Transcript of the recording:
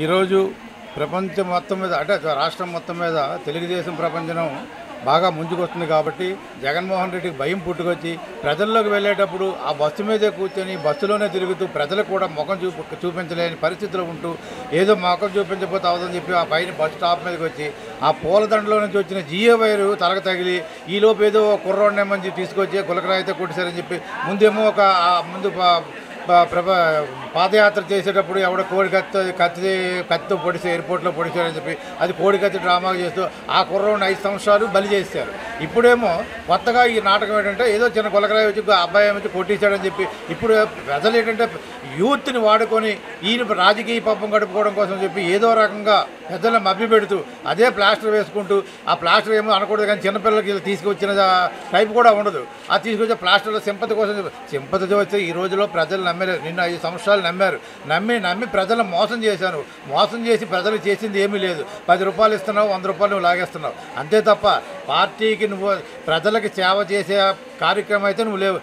ఈరోజు ప్రపంచం మొత్తం మీద అంటే రాష్ట్రం మొత్తం మీద తెలుగుదేశం ప్రపంచం బాగా ముందుకొస్తుంది కాబట్టి జగన్మోహన్ రెడ్డికి భయం పుట్టుకొచ్చి ప్రజల్లోకి వెళ్ళేటప్పుడు ఆ బస్సు మీదే కూర్చొని బస్సులోనే తిరుగుతూ ప్రజలకు కూడా ముఖం చూపించలేని పరిస్థితిలో ఉంటూ ఏదో ముఖం చూపించకపోతే అవదని చెప్పి ఆ పైన బస్ స్టాప్ మీదకి వచ్చి ఆ పూలదండలో నుంచి వచ్చిన జియో వైరు తలకు తగిలి ఈలోపు ఏదో కుర్రోడ్నేమని తీసుకొచ్చి గులకరాయితే కొట్టేశారని చెప్పి ముందేమో ఒక ముందు పాదయాత్ర చేసేటప్పుడు ఎవడో కోడి కత్తితో పొడిసి ఎయిర్పోర్ట్లో పొడిచారని చెప్పి అది కోడి కత్తి డ్రామా చేస్తూ ఆ కుర్రోడిని 5 సంవత్సరాలు బలి చేశారు. ఇప్పుడేమో కొత్తగా ఈ నాటకం ఏంటంటే ఏదో చిన్న గులకరాయి వచ్చి అబ్బాయి వచ్చి కొట్టేశాడని చెప్పి ఇప్పుడు ప్రజలు ఏంటంటే యూత్ని వాడుకొని ఈయన రాజకీయ పబ్బం గడుపుకోవడం కోసం చెప్పి ఏదో రకంగా పెద్దలను మభ్యపెడుతూ అదే ప్లాస్టర్ వేసుకుంటూ ఆ ప్లాస్టర్ ఏమో అనకూడదు కానీ చిన్నపిల్లలకి తీసుకొచ్చిన టైప్ కూడా ఉండదు. ఆ తీసుకొచ్చే ప్లాస్టర్లో సింపతి కోసం సింపతి వస్తే ఈ రోజులో ప్రజలు నమ్మలేదు. నిన్న 5 సంవత్సరాలు నమ్మి ప్రజలను మోసం చేశాను. మోసం చేసి ప్రజలు చేసింది ఏమీ లేదు. 10 రూపాయలు ఇస్తున్నావు, 100 రూపాయలు నువ్వు లాగేస్తున్నావు అంతే తప్ప పార్టీకి నువ్వు ప్రజలకి సేవ చేసే కార్యక్రమం అయితే నువ్వు లేవు.